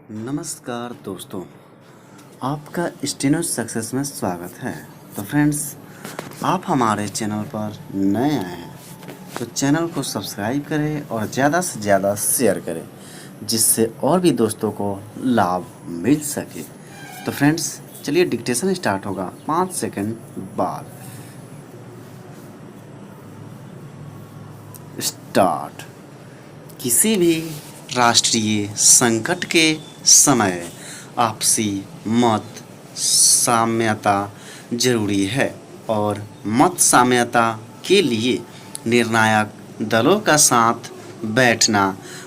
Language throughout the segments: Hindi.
नमस्कार दोस्तों, आपका स्टेनो सक्सेस में स्वागत है। तो फ्रेंड्स, आप हमारे चैनल पर नए आए हैं तो चैनल को सब्सक्राइब करें और ज़्यादा से ज़्यादा शेयर करें, जिससे और भी दोस्तों को लाभ मिल सके। तो फ्रेंड्स, चलिए डिक्टेशन स्टार्ट होगा 5 सेकंड बाद। स्टार्ट। किसी भी राष्ट्रीय संकट के समय आपसी मत साम्यता जरूरी है और मत साम्यता के लिए निर्णायक दलों का साथ बैठना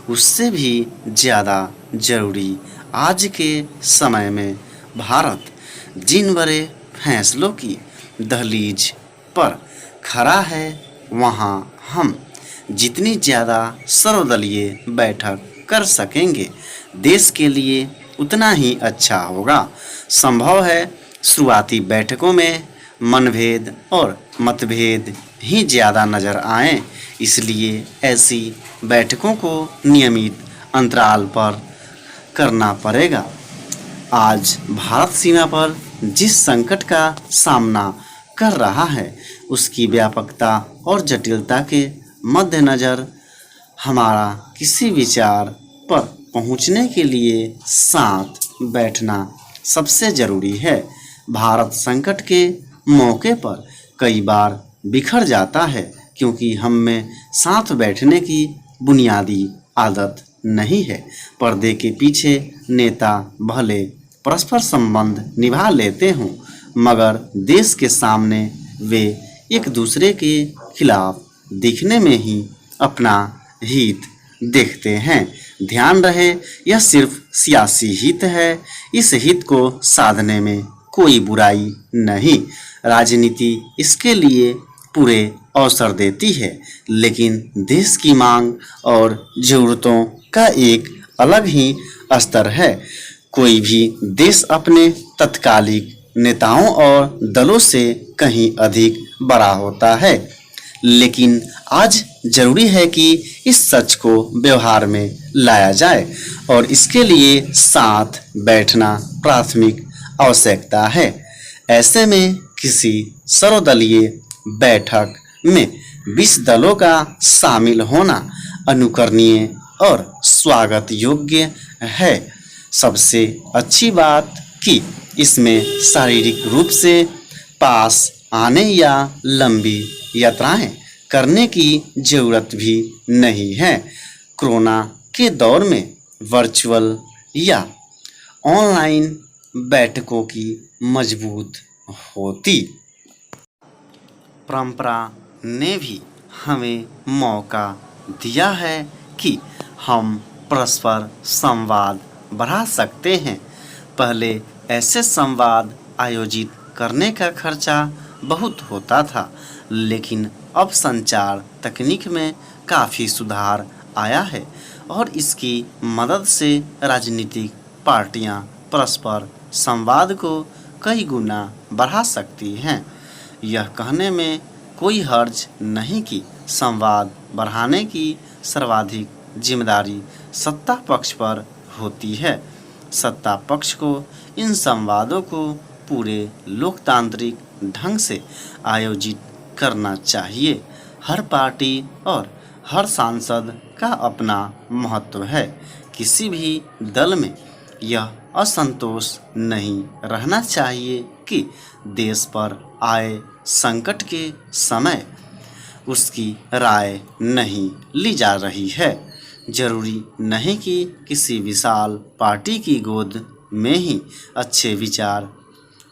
उससे भी ज़्यादा जरूरी। आज के समय में भारत जिन बड़े फैसलों की दहलीज पर खड़ा है, वहाँ हम जितनी ज़्यादा सर्वदलीय बैठक कर सकेंगे, देश के लिए उतना ही अच्छा होगा। संभव है शुरुआती बैठकों में मनभेद और मतभेद ही ज़्यादा नज़र आएं, इसलिए ऐसी बैठकों को नियमित अंतराल पर करना पड़ेगा। आज भारत सीमा पर जिस संकट का सामना कर रहा है, उसकी व्यापकता और जटिलता के मद्देनज़र हमारा किसी विचार पर पहुंचने के लिए साथ बैठना सबसे ज़रूरी है। भारत संकट के मौके पर कई बार बिखर जाता है क्योंकि हम में साथ बैठने की बुनियादी आदत नहीं है। पर्दे के पीछे नेता भले परस्पर संबंध निभा लेते हों, मगर देश के सामने वे एक दूसरे के खिलाफ दिखने में ही अपना हित देखते हैं। ध्यान रहे, यह सिर्फ सियासी हित है। इस हित को साधने में कोई बुराई नहीं। राजनीति इसके लिए पूरे अवसर देती है, लेकिन देश की मांग और ज़रूरतों का एक अलग ही स्तर है। कोई भी देश अपने तत्कालिक नेताओं और दलों से कहीं अधिक बड़ा होता है, लेकिन आज जरूरी है कि इस सच को व्यवहार में लाया जाए और इसके लिए साथ बैठना प्राथमिक आवश्यकता है। ऐसे में किसी सर्वदलीय बैठक में 20 दलों का शामिल होना अनुकरणीय और स्वागत योग्य है। सबसे अच्छी बात कि इसमें शारीरिक रूप से पास आने या लंबी यात्राएं करने की ज़रूरत भी नहीं है। कोरोना के दौर में वर्चुअल या ऑनलाइन बैठकों की मजबूत होती परंपरा ने भी हमें मौका दिया है कि हम परस्पर संवाद बढ़ा सकते हैं। पहले ऐसे संवाद आयोजित करने का खर्चा बहुत होता था, लेकिन अब संचार तकनीक में काफ़ी सुधार आया है और इसकी मदद से राजनीतिक पार्टियां परस्पर संवाद को कई गुना बढ़ा सकती हैं। यह कहने में कोई हर्ज नहीं कि संवाद बढ़ाने की सर्वाधिक जिम्मेदारी सत्ता पक्ष पर होती है। सत्ता पक्ष को इन संवादों को पूरे लोकतांत्रिक ढंग से आयोजित करना चाहिए। हर पार्टी और हर सांसद का अपना महत्व है। किसी भी दल में यह असंतोष नहीं रहना चाहिए कि देश पर आए संकट के समय उसकी राय नहीं ली जा रही है। जरूरी नहीं कि किसी विशाल पार्टी की गोद में ही अच्छे विचार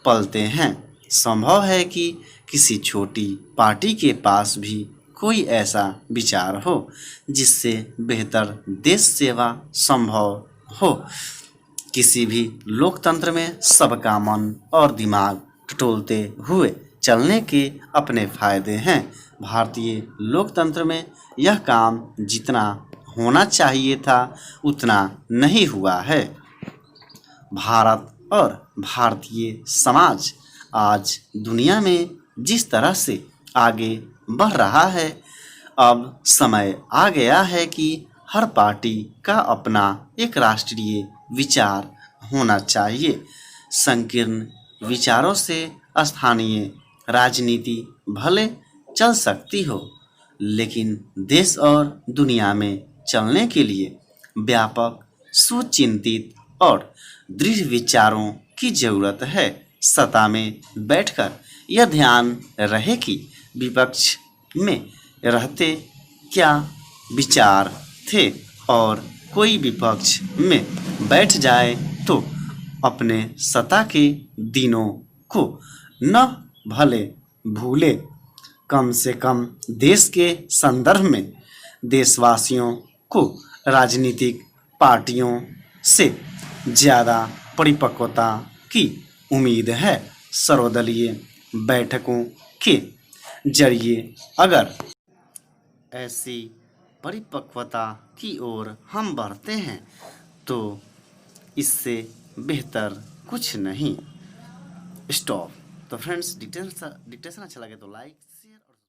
पलते हैं। संभव है कि किसी छोटी पार्टी के पास भी कोई ऐसा विचार हो जिससे बेहतर देश सेवा संभव हो। किसी भी लोकतंत्र में सबका मन और दिमाग टटोलते हुए चलने के अपने फायदे हैं। भारतीय लोकतंत्र में यह काम जितना होना चाहिए था उतना नहीं हुआ है। भारत और भारतीय समाज आज दुनिया में जिस तरह से आगे बढ़ रहा है, अब समय आ गया है कि हर पार्टी का अपना एक राष्ट्रीय विचार होना चाहिए। संकीर्ण विचारों से स्थानीय राजनीति भले चल सकती हो, लेकिन देश और दुनिया में चलने के लिए व्यापक, सुचिंतित और दृढ़ विचारों की जरूरत है। सत्ता में बैठकर यह ध्यान रहे कि विपक्ष में रहते क्या विचार थे, और कोई विपक्ष में बैठ जाए तो अपने सत्ता के दिनों को न भले भूले, कम से कम देश के संदर्भ में देशवासियों को राजनीतिक पार्टियों से ज़्यादा परिपक्वता की उम्मीद है। सर्वदलीय बैठकों के जरिए अगर ऐसी परिपक्वता की ओर हम बढ़ते हैं तो इससे बेहतर कुछ नहीं। स्टॉप। तो फ्रेंड्स, डिटेल्स अच्छा लगे तो लाइक